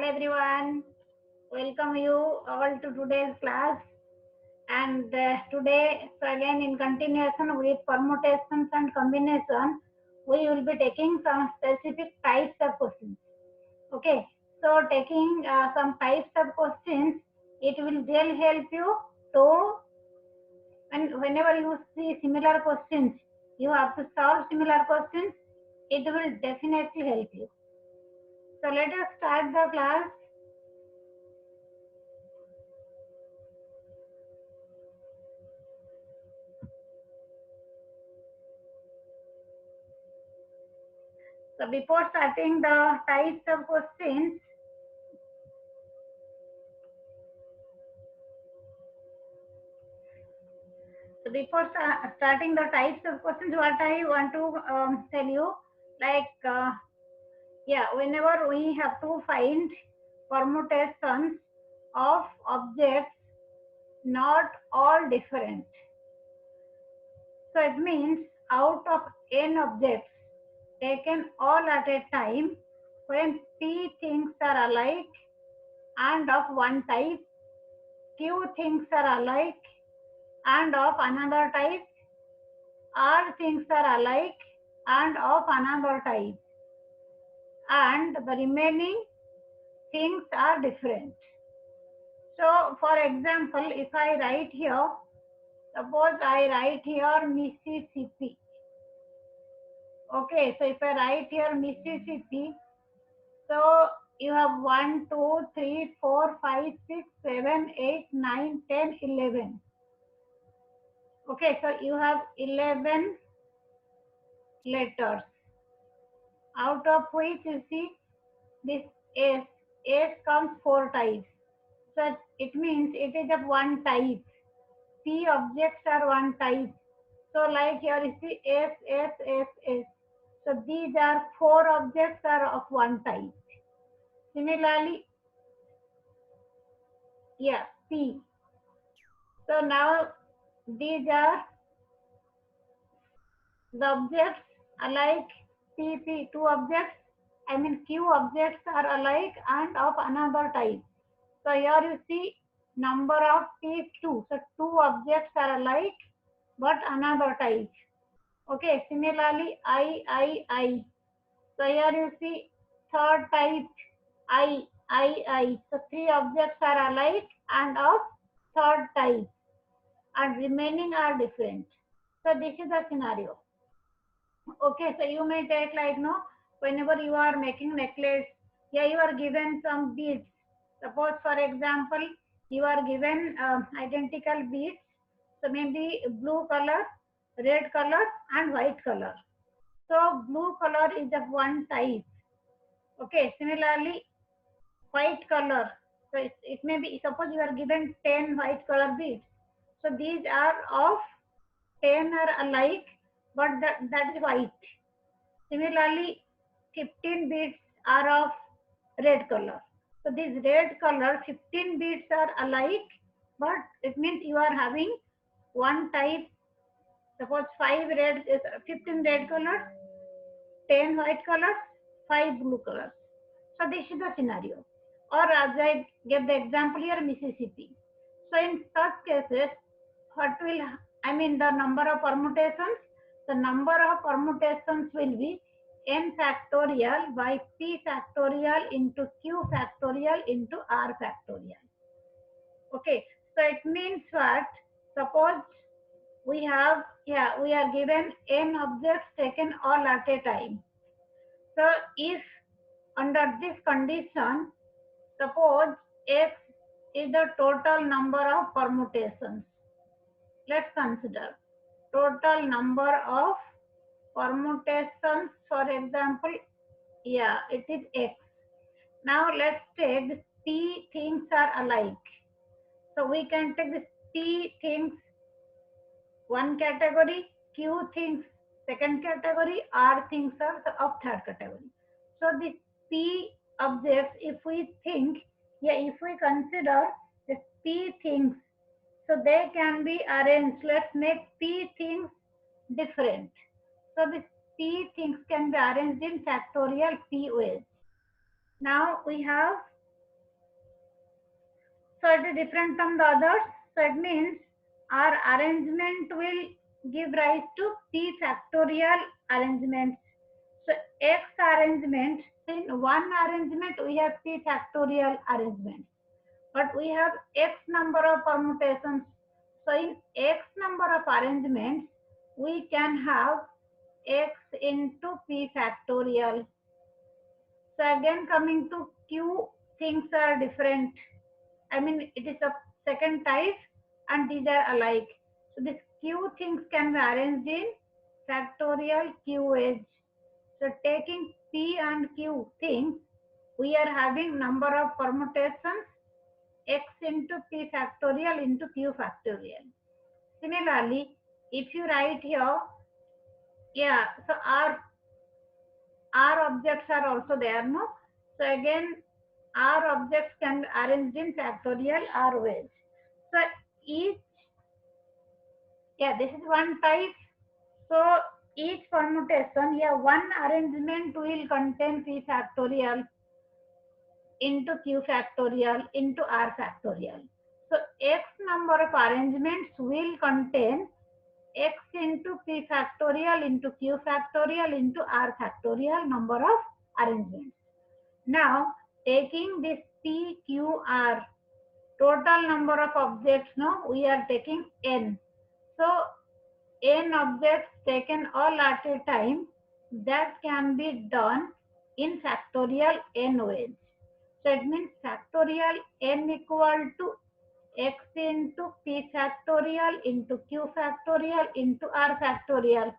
Hello everyone, welcome you all to today's class. And today, so again in continuation with permutations and combination, we will be taking some specific types of questions. Okay, so taking some types of questions, it will really help you to, and whenever you see similar questions, you have to solve similar questions. It will definitely help you. So let us start the class. So before starting the types of questions, starting the types of questions, what I want to tell you, like, yeah, whenever we have to find permutations of objects, not all different. So it means out of n objects taken all at a time, when p things are alike and of one type, q things are alike and of another type, r things are alike and of another type, and the remaining things are different. So for example, if I write here, suppose I write here Mississippi. Okay, so if I write here Mississippi, so you have 1, 2, 3, 4, 5, 6, 7, 8, 9, 10, 11. Okay, so you have 11 letters, out of which you see this S. S comes 4 types. So it means it is of one type. P objects are one type. So like here you see S, S, S, S. So these are 4 objects are of one type. Similarly, yeah, P. So now these are the objects alike. P, 2 objects. I mean Q objects are alike and of another type. So here you see number of P is 2. So 2 objects are alike but another type. Okay, similarly I. So here you see third type I. So 3 objects are alike and of third type, and remaining are different. So this is the scenario. Okay, so you may take like no, whenever you are making necklace, yeah, you are given some beads. Suppose for example, you are given identical beads. So maybe blue color, red color and white color. So blue color is of one type. Okay, similarly white color. So it may be, suppose you are given 10 white color beads. So these are of 10 are alike, but that is white. Similarly, 15 beads are of red color. So this red color, 15 beads are alike, but it means you are having one type. Suppose 15 red colors, 10 white colors, 5 blue colors. So this is the scenario. Or as I gave the example here, Mississippi. So in such cases, what will, I mean the number of permutations, the number of permutations will be n factorial by p factorial into q factorial into r factorial. Okay, so it means what? Suppose we have, yeah, we are given n objects taken all at a time. So if under this condition, suppose x is the total number of permutations. Let's consider total number of permutations. For example, yeah, it is x. Now let's take this p things are alike. So we can take this p things one category, q things second category, r things are of third category. So this p objects, if we think, yeah, if we consider the p things, so they can be arranged. Let's make p things different. So this p things can be arranged in factorial p ways. Now we have So it is different from the others. So it means our arrangement will give rise to p factorial arrangements. So X arrangement, in one arrangement we have p factorial arrangements, but we have X number of permutations. So in X number of arrangements, we can have X into p factorial. So again coming to Q, things are different. I mean, it is a second type and these are alike. So this Q things can be arranged in factorial Q edge. So taking P and Q things, we are having number of permutations x into P factorial into Q factorial. Similarly, if you write here, yeah, so R objects are also there, no? So again, R objects can be arranged in factorial R ways. So each, yeah, this is one type. So each permutation, yeah, one arrangement will contain P factorial into Q factorial into R factorial. So X number of arrangements will contain X into P factorial into Q factorial into R factorial number of arrangements. Now taking this P, Q, R, total number of objects, no, we are taking N. So N objects taken all at a time, that can be done in factorial N ways. So it means factorial N equal to X into P factorial into Q factorial into R factorial,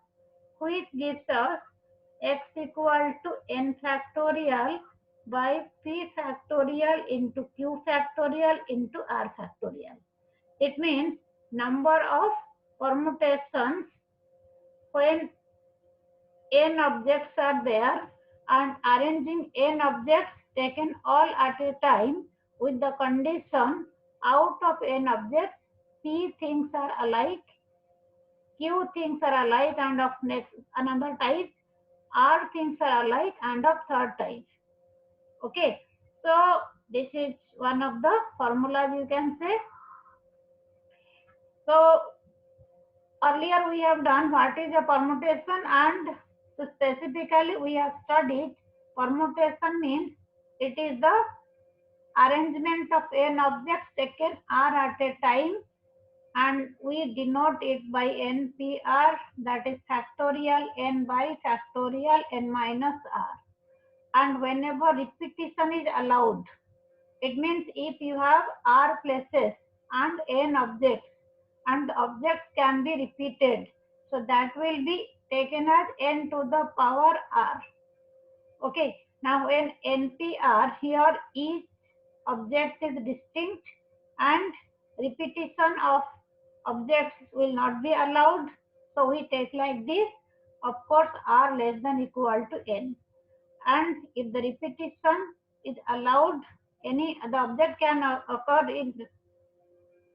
which gives us X equal to N factorial by P factorial into Q factorial into R factorial. It means number of permutations when n objects are there and arranging n objects taken all at a time with the condition out of n objects, p things are alike, q things are alike and of next another type, r things are alike and of third type. Okay, so this is one of the formulas you can say. So earlier we have done what is a permutation, and specifically we have studied permutation means it is the arrangement of n objects taken r at a time, and we denote it by npr, that is factorial n by factorial n minus r. And whenever repetition is allowed, it means if you have r places and n objects and the objects can be repeated, so that will be taken as n to the power r. Okay, now when npr, here each object is distinct and repetition of objects will not be allowed, so we take like this, of course r less than equal to n. And if the repetition is allowed, any the object can occur in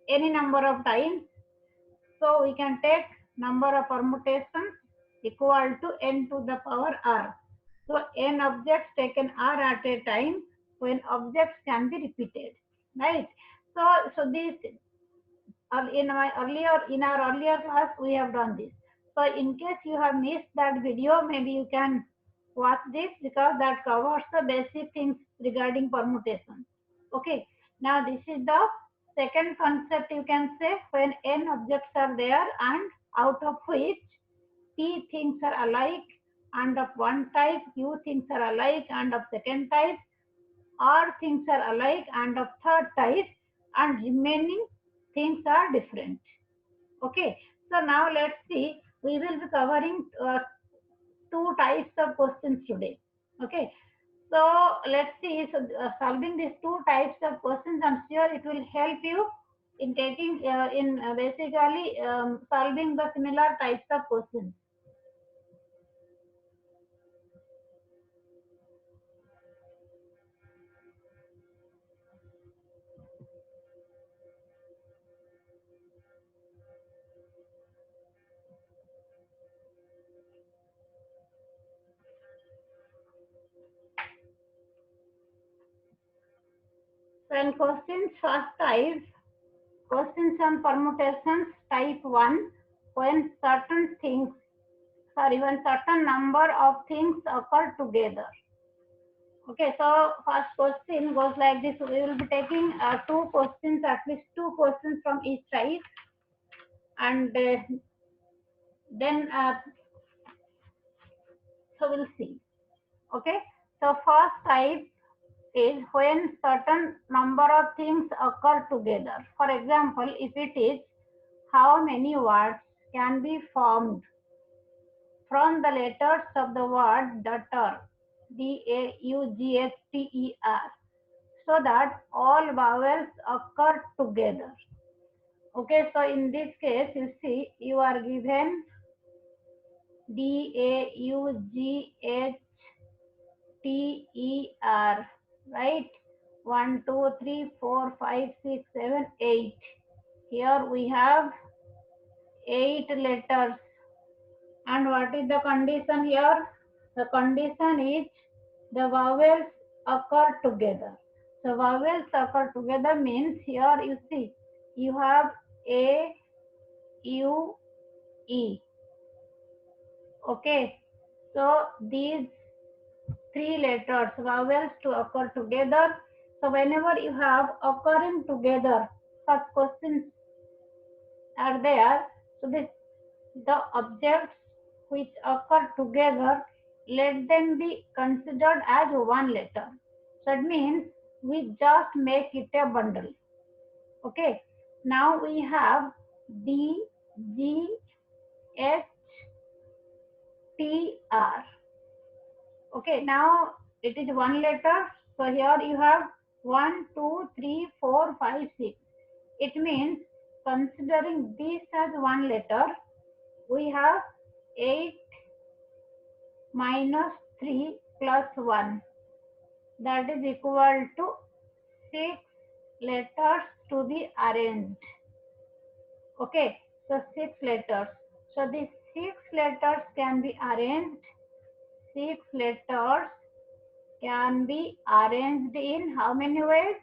any number of times, so we can take number of permutations equal to n to the power r. So n objects taken r at a time when objects can be repeated, right? So this in our earlier class we have done this. So in case you have missed that video, maybe you can watch this because that covers the basic things regarding permutation. Okay, now this is the second concept you can say, when n objects are there and out of which p things are alike and of one type, q things are alike and of second type, r things are alike and of third type, and remaining things are different. Okay, so now let's see, we will be covering two types of questions today. Okay, so let's see, so solving these two types of questions, I'm sure it will help you in taking basically solving the similar types of questions. So in questions first type, questions on permutations type 1, when when certain number of things occur together. Okay, so first question goes like this. We will be taking two questions, at least two questions from each type, and then so we'll see. Okay, so first type is when certain number of things occur together. For example, if it is how many words can be formed from the letters of the word daughter, Daugchter, so that all vowels occur together. Okay, so in this case, you see, you are given Daugchter, right? 1, 2, 3, 4, 5, 6, 7, 8. Here we have 8 letters. And what is the condition here? The condition is the vowels occur together. So vowels occur together means here you see, you have A, U, E. Okay, so these three letters, vowels to occur together. So whenever you have occurring together, such questions are there. So the objects which occur together, let them be considered as one letter. So it means we just make it a bundle. Okay. Now we have D, G, H, T, R. Okay. Now it is one letter. So here you have 1, 2, 3, 4, 5, 6. It means considering this as one letter, we have 8 minus 3 plus 1, that is equal to 6 letters to be arranged. Okay, so 6 letters. So these 6 letters can be arranged. 6 letters can be arranged in how many ways?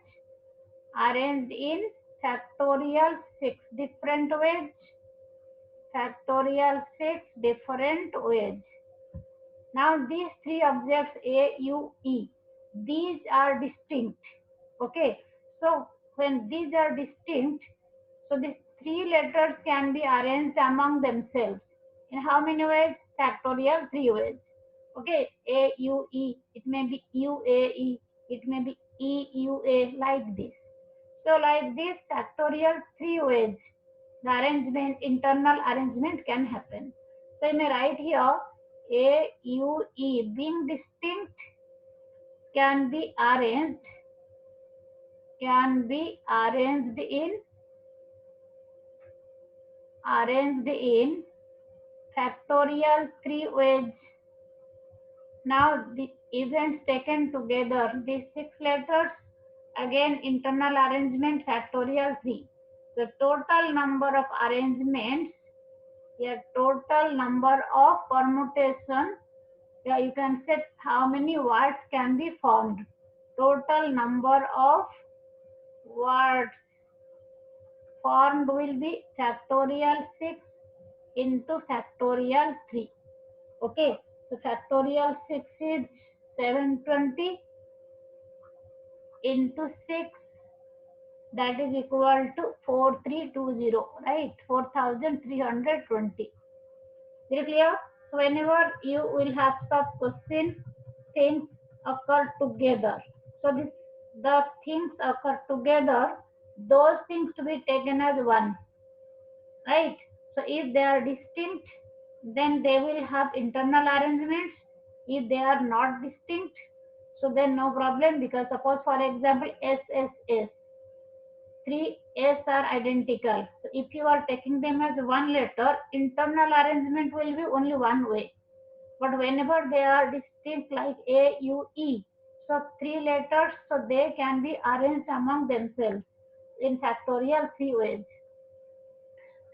Arranged in factorial 6 different ways. Factorial 6 different ways. Now these three objects A, U, E, these are distinct. Okay, so when these are distinct, so these three letters can be arranged among themselves. In how many ways? Factorial 3 ways. Okay, A, U, E, it may be U, A, E, it may be E, U, A, like this. So like this factorial 3 ways, the arrangement, internal arrangement can happen. So you may write here A, U, E being distinct can be arranged in factorial 3 ways. Now the events taken together, these 6 letters, again internal arrangement factorial 3. The total number of arrangements, a total number of permutation, yeah, you can set how many words can be formed. Total number of words formed will be factorial 6 into factorial 3. Okay, so factorial 6 is 720 into 6, that is equal to 4320, right? 4320. Very clear? So whenever you will have such question, things occur together. So the things occur together, those things to be taken as one, right? So if they are distinct, then they will have internal arrangements. If they are not distinct, so then no problem, because suppose for example SSS, three S are identical. So if you are taking them as one letter, internal arrangement will be only one way. But whenever they are distinct like A, U, E, so 3 letters, so they can be arranged among themselves in factorial 3 ways.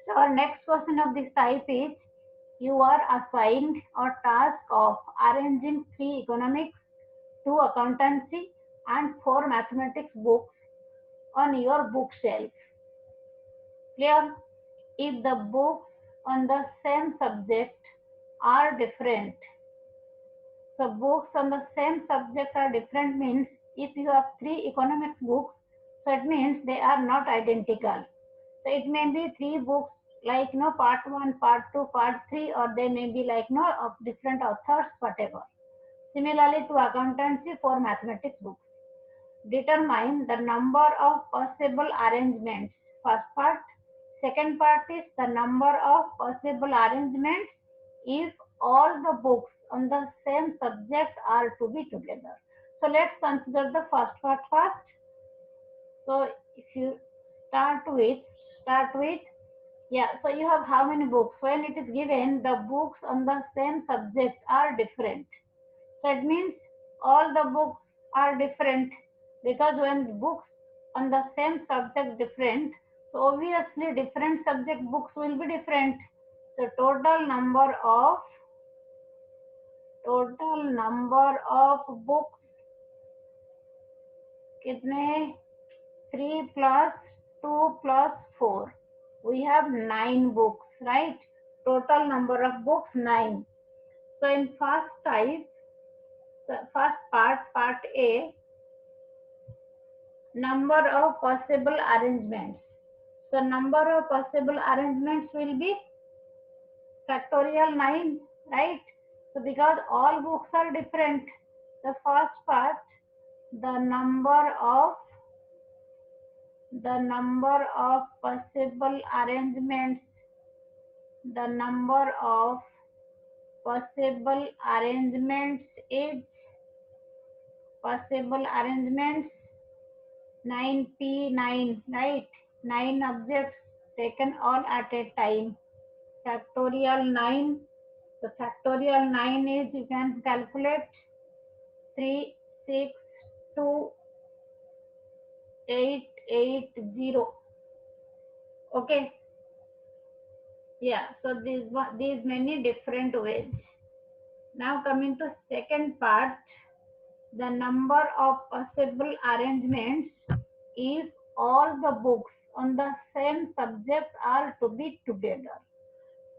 So our next question of this type is, you are assigned a task of arranging 3 economics, 2 accountancy and 4 mathematics books on your bookshelf. Clear? If the books on the same subject are different, so books on the same subject are different means if you have three economics books, so it means they are not identical. So it may be three books like part one, part two, part three, or they may be like of different authors, whatever. Similarly to accountancy for mathematics books. Determine the number of possible arrangements. First part. Second part is the number of possible arrangements if all the books on the same subject are to be together. So let's consider the first part first. So if you start with yeah, so you have how many books? When it is given the books on the same subject are different. So it means all the books are different because when books on the same subject different, so obviously different subject books will be different. So total number of books कितने 3 plus 2 plus 4. We have 9 books, right? Total number of books 9. So in first type, the first part A, number of possible arrangements. So number of possible arrangements will be factorial 9, right? So because all books are different, the first part, the number of possible arrangements, the number of possible arrangements is possible arrangements 9p9, right? 9 objects taken all at a time. Factorial 9. So factorial 9 is, you can calculate 3, 6, 2, 8, 8, 0. Okay. Yeah, so these many different ways. Now coming to second part, the number of possible arrangements if all the books on the same subject are to be together.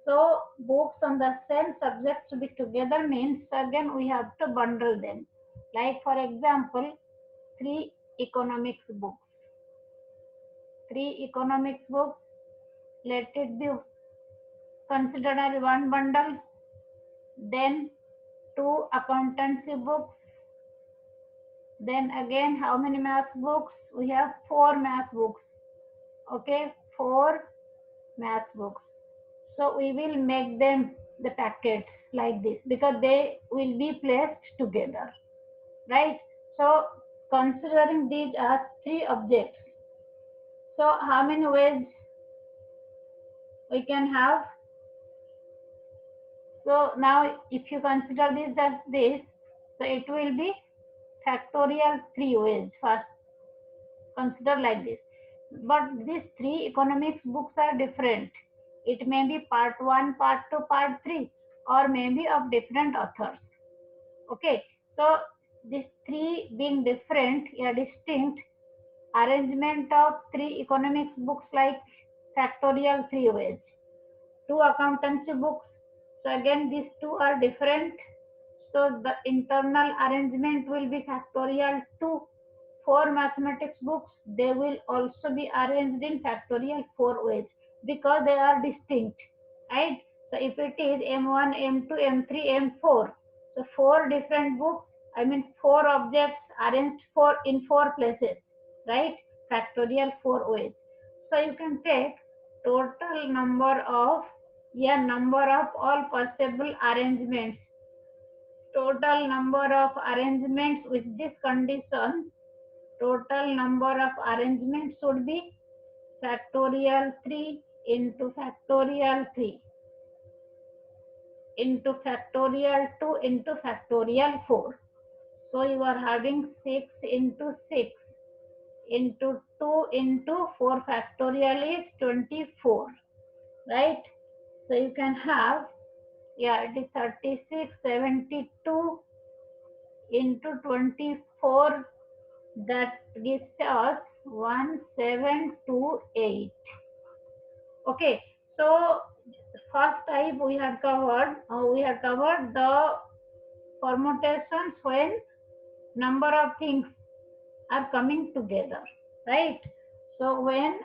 So books on the same subject to be together means again we have to bundle them. Like for example, three economics books. Three economics books, let it be considered as one bundle. Then two accountancy books. Then again, how many math books? We have 4 math books. Okay, 4 math books. So we will make them the packets like this because they will be placed together, right? So considering these as 3 objects. So how many ways we can have? So now if you consider this as this, so it will be factorial 3 ways. First, consider like this. But these 3 economics books are different. It may be part 1, part 2, part 3, or maybe of different authors. Okay, so these 3 being different, a distinct arrangement of 3 economics books like factorial 3 ways. 2 accountancy books, so again these 2 are different, so the internal arrangement will be factorial 2. 4 mathematics books, they will also be arranged in factorial 4 ways because they are distinct, right? So if it is M1, M2, M3, M4, so 4 different books, I mean 4 objects arranged in 4 places, right? Factorial 4 ways. So you can take total number of all possible arrangements. Total number of arrangements with this condition, total number of arrangements should be factorial 3 into factorial 3 into factorial 2 into factorial 4. So you are having 6 into 6 into 2 into 4 factorial is 24, right? So you can have, yeah, it is 36, 72 into 24, that gives us 1, 7, 2, 8. Okay, so first type we had covered. We had covered the permutations when number of things are coming together, right? So when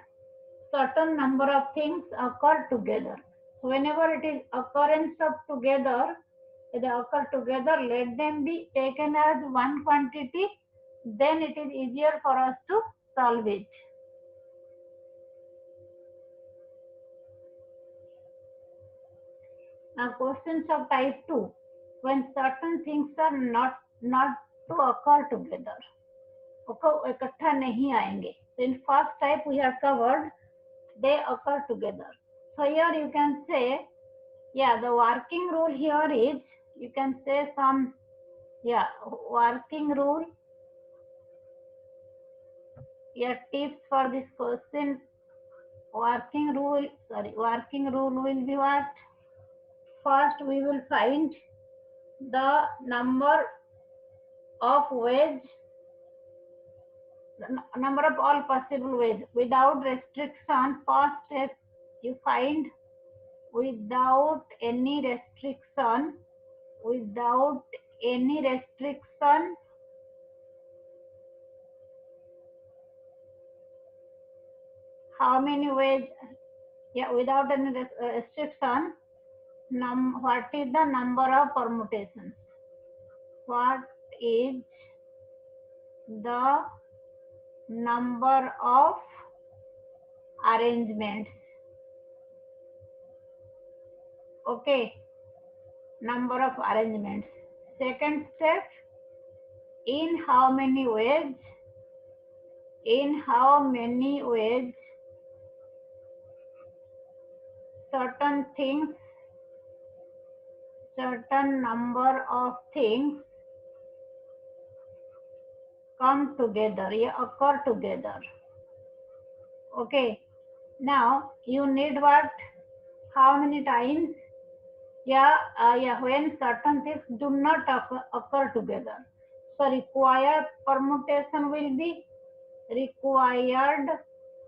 certain number of things occur together, so whenever it is occurrence of together, they occur together, let them be taken as one quantity, then it is easier for us to solve it. Now questions of type 2, when certain things are not to occur together, इकट्ठा नहीं आएंगे. So in first type we have covered, they occur together. So here you can say, yeah, the working rule here is, you can say some, yeah, working rule, yeah, tips for this question. Working rule will be what? First we will find the number of ways, number of all possible ways without restriction. First step you find without any restriction, without any restriction, how many ways, yeah, without any restriction, what is the number of permutations, what is the number of arrangements. Okay, number of arrangements. Second step, in how many ways, in how many ways certain things, certain number of things come together, yeah, occur together. Okay, now you need what, how many times, yeah, when certain things do not occur together. So required permutation will be, required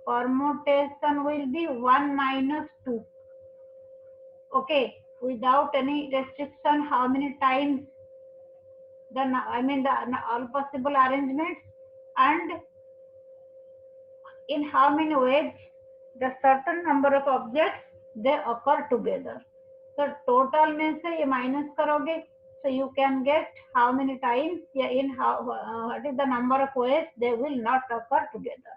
permutation will be 1 minus 2. Okay, without any restriction, how many times the, I mean the all possible arrangements, and in how many ways the certain number of objects they occur together. So total में से ये minus करोगे, so you can get how many times, yeah, in how what is the number of ways they will not occur together.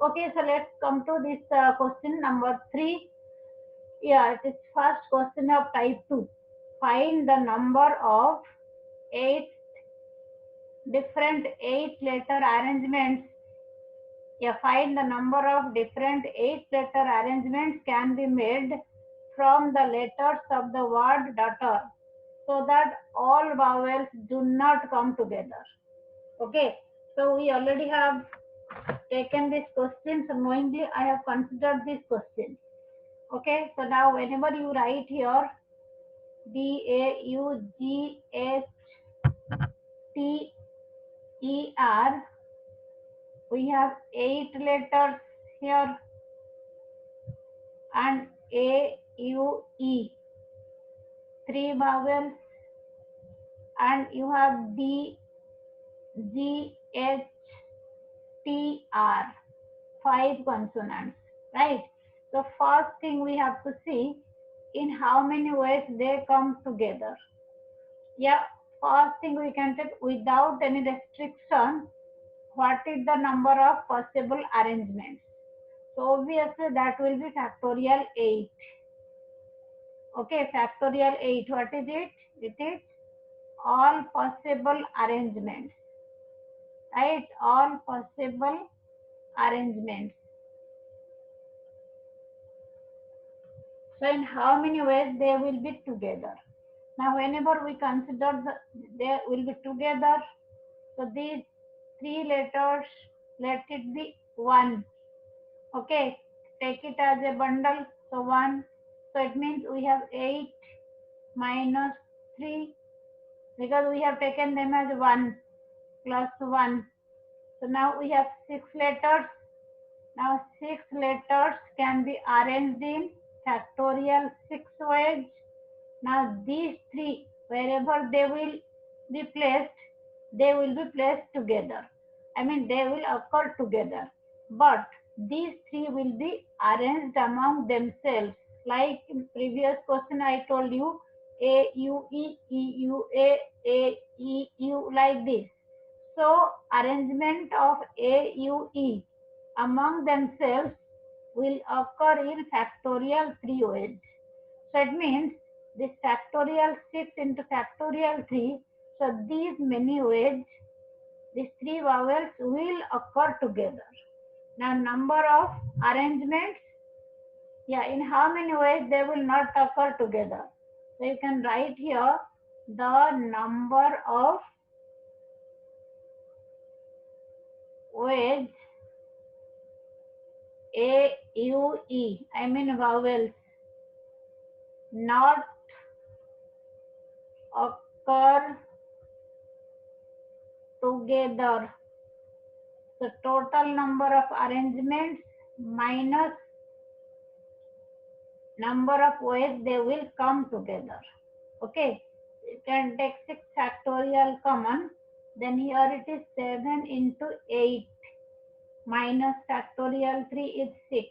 Okay, so let's come to this question number 3. Yeah, it is first question of type 2. Find the number of 8 different 8 letter arrangements. Yeah, find the number of different 8 letter arrangements can be made from the letters of the word daughter, so that all vowels do not come together. Okay, so we already have taken this question, so knowingly I have considered this question. Okay, so now whenever you write here DAUGHTER, we have 8 letters here, and AUE 3 vowels, and you have DGHTR 5 consonants, right? So first thing we have to see in how many ways they come together. Yeah, first thing we can take without any restriction, what is the number of possible arrangements. So obviously that will be factorial 8. Okay, factorial 8, what is it? It is all possible arrangements, right? All possible arrangements. So in how many ways they will be together. Now whenever we consider they will be together, so these 3 letters, let it be 1. Okay, take it as a bundle, so 1. So it means we have 8 minus 3, because we have taken them as 1 plus 1. So now we have 6 letters. Now 6 letters can be arranged in factorial 6 ways. Now these three, wherever they will be placed, they will be placed together. I mean they will occur together. But these three will be arranged among themselves. Like in previous question I told you, A, U, E, E, U, A, E, U, like this. So arrangement of A, U, E among themselves will occur in factorial 3 ways. So it means this factorial 6 into factorial 3. So these many ways, these three vowels will occur together. Now number of arrangements, yeah, in how many ways they will not occur together. So you can write here the number of ways A, U, E, I mean vowels, not occur together. So total number of arrangements minus number of ways they will come together. Okay, you can take 6 factorial common, then here it is 7 into 8 minus factorial 3 is 6.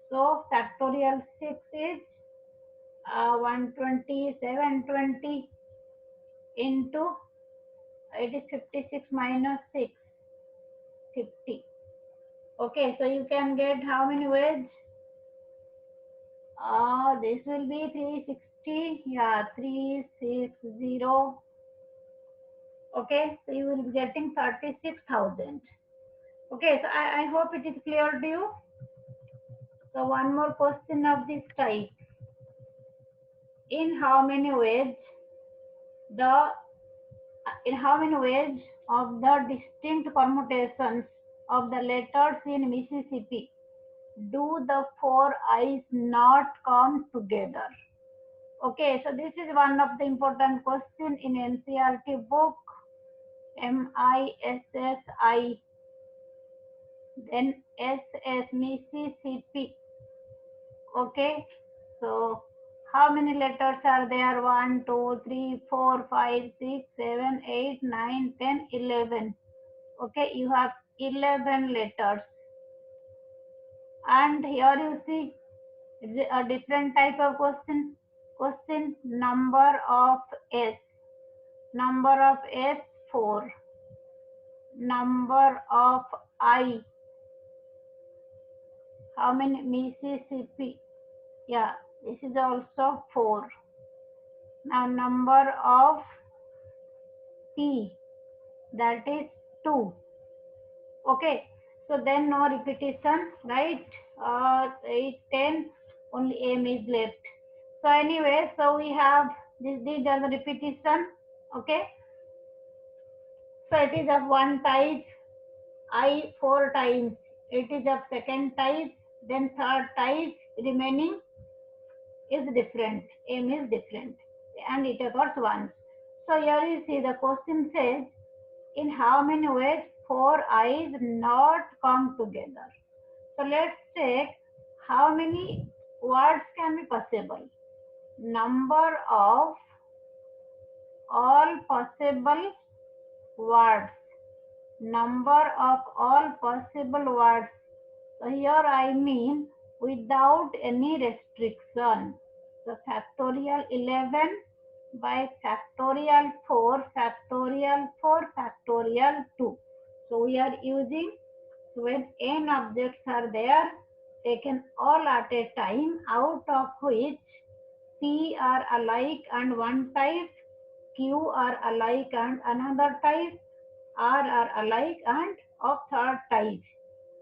So factorial 6 is 120, 720 into, it is 56 minus 6, 50. Okay, so you can get how many ways? This will be 360, yeah, 360. Okay, so you will be getting 36,000. Okay, so I hope it is clear to you. So one more question of this type. In how many ways the in how many ways of the distinct permutations of the letters in Mississippi do the 4 I's not come together? Okay, so this is one of the important question in NCERT book, MISSI, then SS, Mississippi. Okay, so how many letters are there? 1, 2, 3, 4, 5, 6, 7, 8, 9, 10, 11. Okay, you have 11 letters. And here you see a different type of question. Question number of S. Number of S 4. Number of I. How many? Mississippi. Yeah, this is also 4. Now number of P, that is 2. Okay, so then no repetition, right? 8, 10, only M is left. So anyway, so we have these are the repetition. Okay, so it is of one type, I 4 times. It is of second type, then third type, remaining is different, M is different, and it occurs once. So here you see the question says, in how many ways 4 I's not come together? So let's check how many words can be possible. Number of all possible words. Number of all possible words. So here I mean without any restriction. So factorial 11 by factorial 4, factorial 4, factorial 2. So we are using, when n objects are there, taken all at a time, out of which P are alike and one type, Q are alike and another type, R are alike and of third type.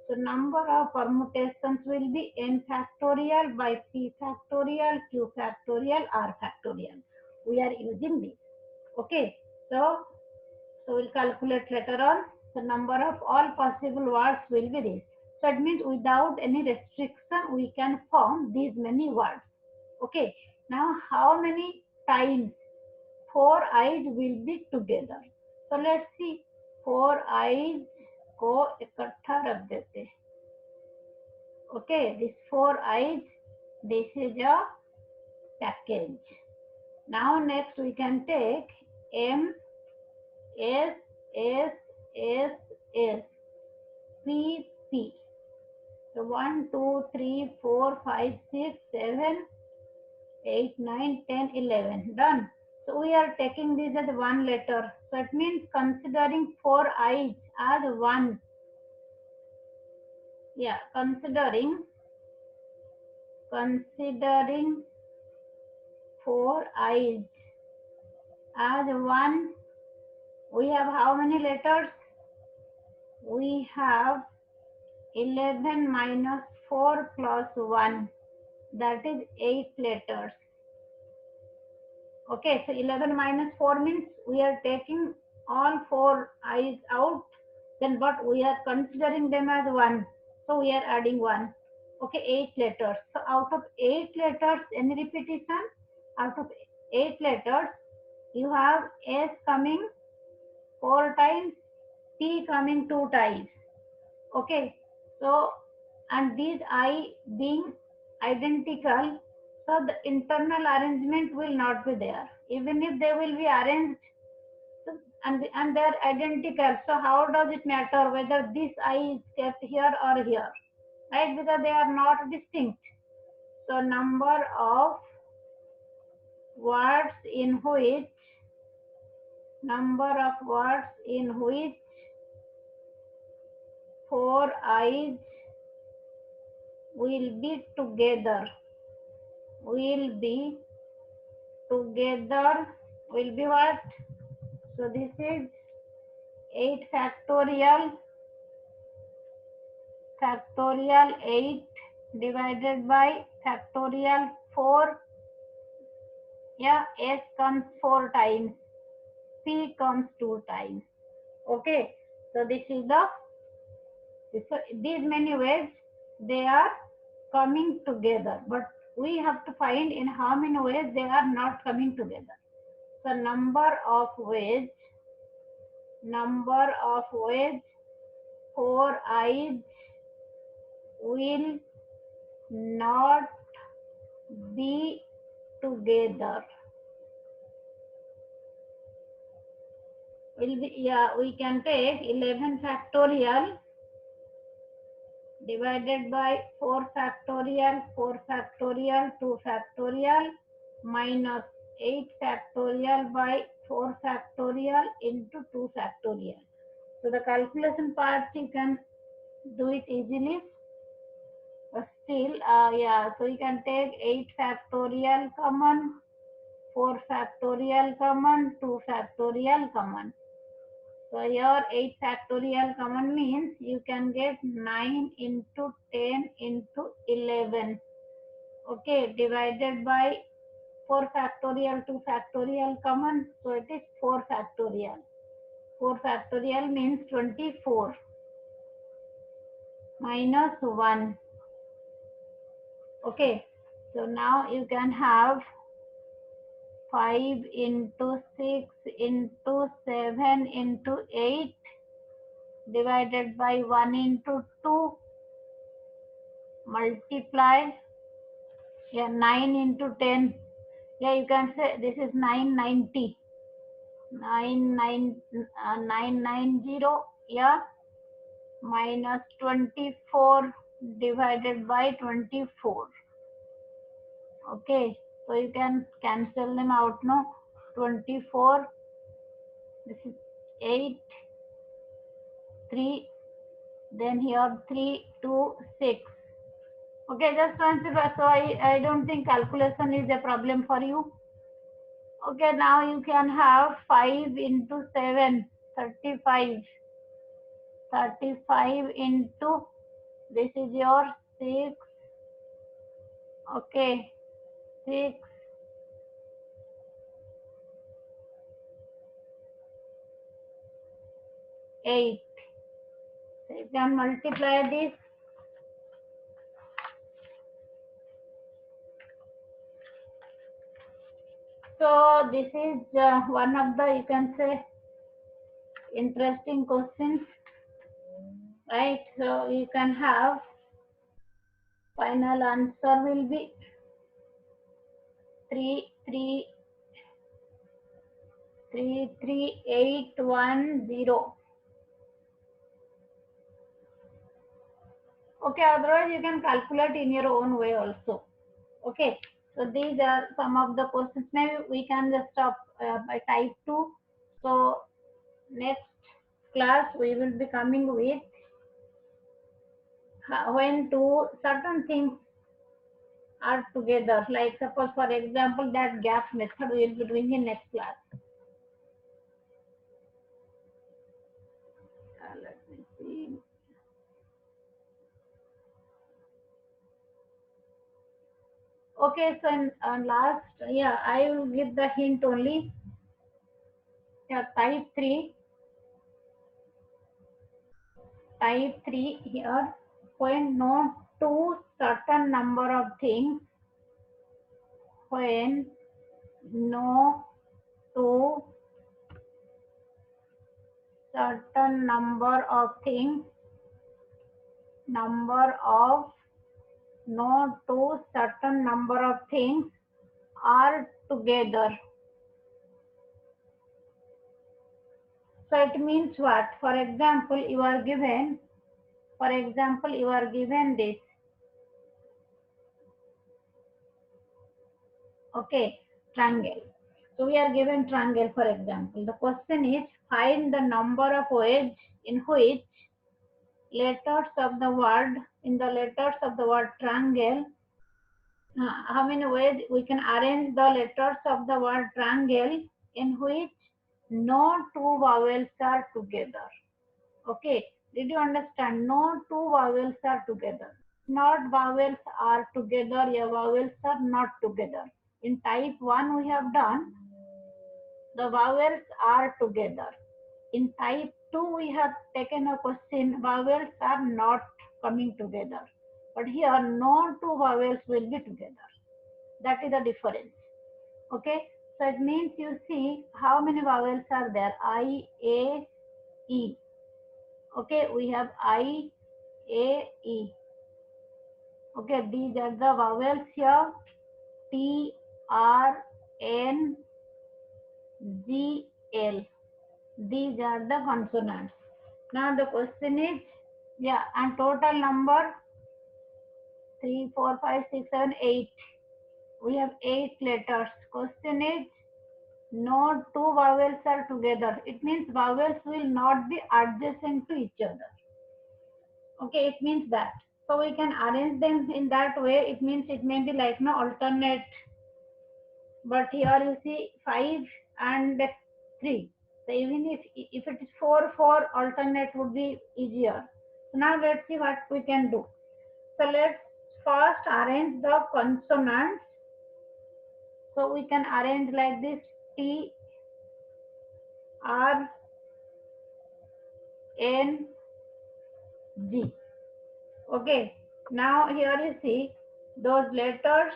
So number of permutations will be n factorial by P factorial, Q factorial, R factorial. We are using this. Okay. So we'll calculate later on. The number of all possible words will be this. So it means without any restriction, we can form these many words. Okay. Now how many times 4 I's will be together? So let's see. 4 I's को इकट्ठा रख देते. Okay, this 4 i's, this is a package. Now next we can take M, S, S, S, S, P, P. So 1, 2, 3, 4, 5, 6, 7, 8, 9, 10, 11. Done. So we are taking this as one letter. So it means considering 4 i's as one. Yeah, considering 4 i's as one. We have how many letters? We have 11 minus 4 plus 1. That is 8 letters. Okay, so 11 minus 4 means we are taking all 4 i's out. Then but we are considering them as one. So we are adding 1. Okay, 8 letters. So out of 8 letters, any repetition? Out of 8 letters, you have S coming 4 times, T coming 2 times. Okay, so and these I being identical, so the internal arrangement will not be there. Even if they will be arranged and they are identical, so how does it matter whether this I is kept here or here, right? Because they are not distinct. So number of words in which 4 i's will be together, will be what? So this is 8 factorial 8 divided by factorial 4. Yeah, S comes 4 times, P comes 2 times. Okay, so this is these many ways they are coming together, but we have to find in how many ways they are not coming together. So number of ways 4 i's will not be together. Will be, yeah, we can take 11 factorial divided by 4 factorial, 2 factorial minus 8 factorial by 4 factorial into 2 factorial. So the calculation part you can do it easily. But still, yeah, so you can take 8 factorial common, 4 factorial common, 2 factorial common. So your 8 factorial common means you can get 9 into 10 into 11. Okay, divided by 4 factorial, 2 factorial common. So it is 4 factorial. 4 factorial means 24 minus 1. Okay, so now you can have 5 into 6 into 7 into 8 divided by 1 into 2 multiply, yeah, 9 into 10, yeah, you can say this is 990, 990, yeah, minus 24 divided by 24. Okay, so you can cancel them out, no? 24, this is 8, 3, then here 3, 2, 6. Okay, just consider. So I don't think calculation is a problem for you. Okay, now you can have 5 into 7, 35. 35 into, this is your 6. Okay, 6. 8. So you can multiply this. So this is one of the, you can say, interesting questions. right? So you can have final answer will be 33810. Okay, otherwise you can calculate in your own way also. Okay, so these are some of the questions. Maybe we can just stop by type 2. So next class we will be coming with when two certain things are together. Like suppose for example that gap method we will be doing in next class. Let me see. Okay, so in last, yeah, I will give the hint only. Yeah, type 3 here, when no two certain number of things, when no two certain number of things, number of no two certain number of things are together. So it means what? For example, you are given, this. Okay, triangle. So we are given triangle, for example. The question is find the number of ways in which letters of the word, triangle, how many ways we can arrange the letters of the word triangle in which no two vowels are together. Okay, did you understand? No two vowels are together. Not vowels are together, yeah, vowels are not together. In type 1 we have done the vowels are together. In type 2 we have taken a question vowels are not coming together. But here no two vowels will be together. That is the difference. Okay, so it means you see how many vowels are there. I, A, E. Okay, we have I, A, E. Okay, these are the vowels here. T, R, N, G, L. These are the consonants. Now the question is, yeah, and total number 3, 4, 5, 6, 7, 8. We have 8 letters. Question is, no two vowels are together. It means vowels will not be adjacent to each other. Okay, it means that. So we can arrange them in that way. It means it may be like no alternate. But here you see 5 and 3. So even if it is 4, 4 alternate would be easier. So now let's see what we can do. So let's first arrange the consonants. So we can arrange like this: T, R, N, G. Okay. Now here you see those letters.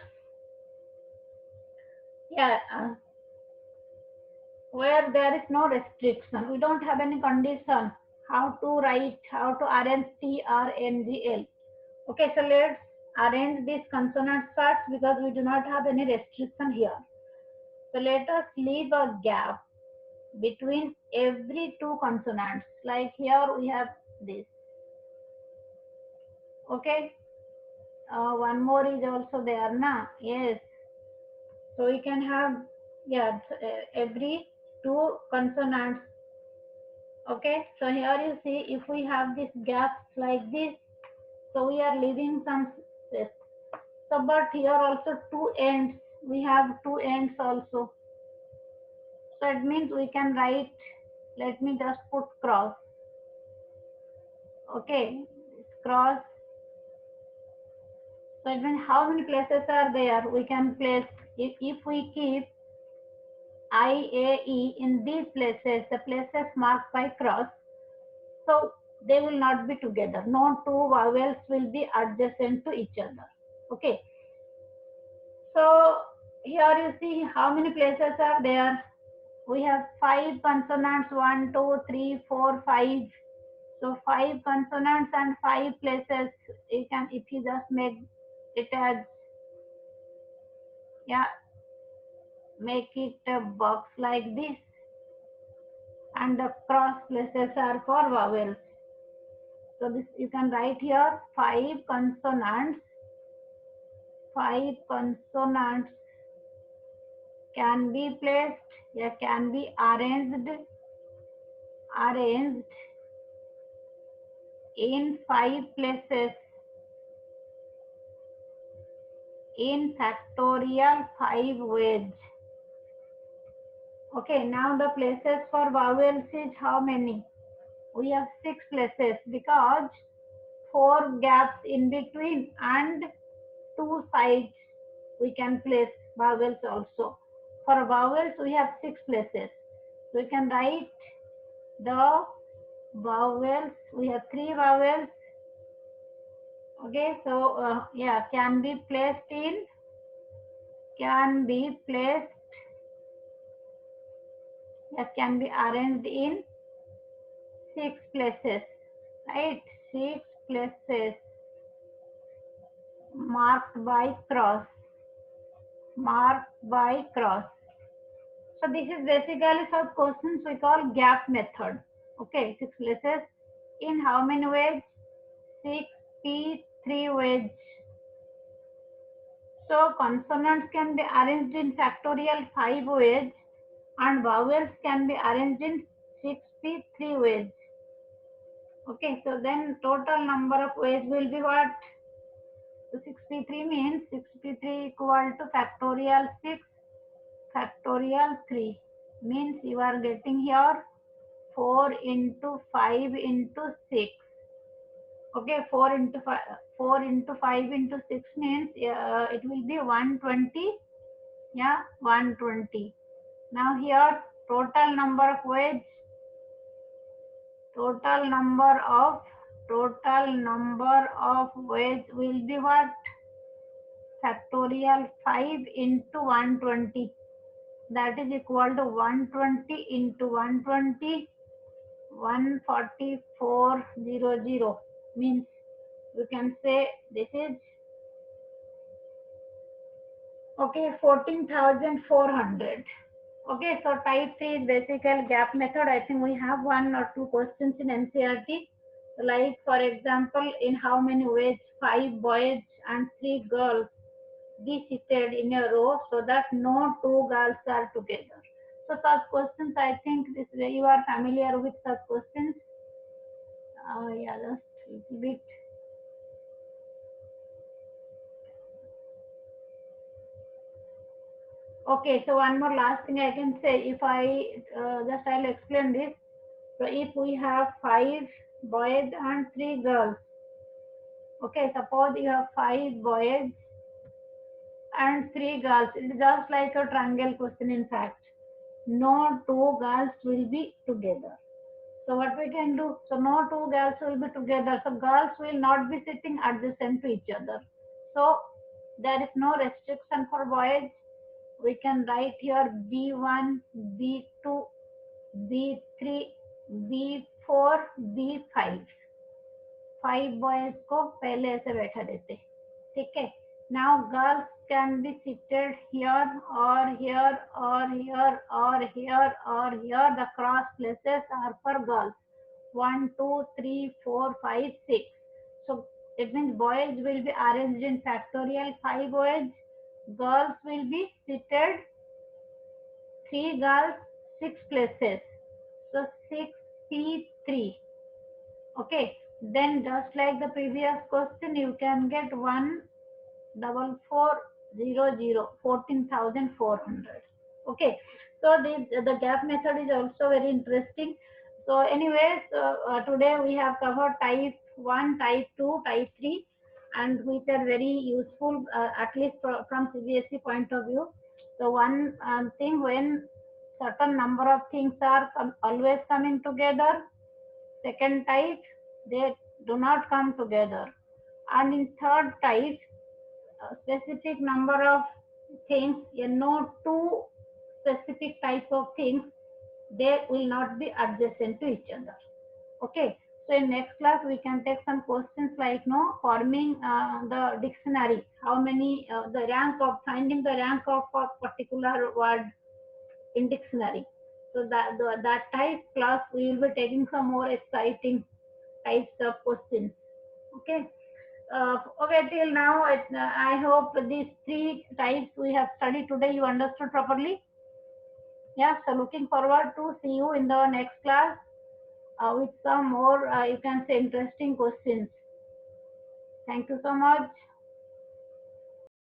Yeah. Where there is no restriction. We don't have any condition how to write, how to arrange T, R, N, G, L. Okay, so let's arrange these consonants first because we do not have any restriction here. So let us leave a gap between every two consonants. Like here we have this. Okay, one more is also there, na? Yes. So we can have, yeah, every two consonants. Okay, so here you see if we have this gaps like this, so we are leaving some space. So but here also two ends, we have two ends also. So it means we can write, let me just put cross. Okay, cross. So it means how many places are there? We can place, if we keep I, A, E in these places, the places marked by cross, so they will not be together. No two vowels will be adjacent to each other. Okay. So here you see how many places are there. We have 5 consonants, 1, 2, 3, 4, 5. So 5 consonants and 5 places. You can, if you just make it as, yeah, make it a box like this, and the cross places are for vowels. So this you can write here 5 consonants. 5 consonants can be placed, yeah, can be arranged in 5 places in factorial 5 ways. Okay, now the places for vowels is how many? We have 6 places because 4 gaps in between and 2 sides we can place vowels also. For vowels we have 6 places. So we can write the vowels. We have 3 vowels. Okay, so yeah, can be placed, can be arranged in 6 places, right? 6 places marked by cross. So this is basically some questions we call gap method. Okay, 6 places in how many ways? 63 ways. So consonants can be arranged in factorial 5 ways and vowels can be arranged in 63 ways. Okay, so then total number of ways will be what? So 63 means 63 equal to factorial 6 factorial 3 means you are getting here 4 into 5 into 6. Okay, 4 into 5, 4 into 5 into 6 means it will be 120. Yeah, 120. Now here total number of ways, total number of ways will be what? Factorial 5 into 120. That is equal to 120 into 120, 14400 means you can say this is okay 14,400. Okay, so type 3 is basical gap method. I think we have 1 or 2 questions in NCERT. Like for example, in how many ways 5 boys and 3 girls be seated in a row so that no 2 girls are together. So such questions, I think this you are familiar with such questions. Yeah, just a little bit. Okay, so one more last thing I can say. If I'll explain this. So if we have 5 boys and 3 girls, okay, suppose you have 5 boys and 3 girls. It is just like a triangle question in fact. No 2 girls will be together. So what we can do? So no 2 girls will be together. So girls will not be sitting adjacent to each other. So there is no restriction for boys. We can write here B1, B2, B3, B4, B5. 5 boys को पहले ऐसे बैठा देते, ठीक है. Now girls can be seated here और here और here और हियर और here. The cross places are for girls 1 2 3 4 5 6. So it means boys will be arranged in factorial 5 ways. Girls will be seated 3 girls 6 places. So 63. Okay, then just like the previous question, you can get 14400, 14,400. Okay, so the gap method is also very interesting. So anyways, today we have covered type 1, type 2, type 3, and which are very useful, at least from CBSE point of view. So one thing, when certain number of things are always coming together. Second type, they do not come together. And in third type, a specific number of things, no 2 specific types of things, they will not be adjacent to each other. Okay, So in next class we can take some questions like no forming the dictionary. How many the rank of finding the rank of a particular word in dictionary. So that type class we will be taking some more exciting types of questions. Okay. Okay, till now I hope these three types we have studied today you understood properly. Yeah, so looking forward to see you in the next class with some more you can say interesting questions. Thank you so much.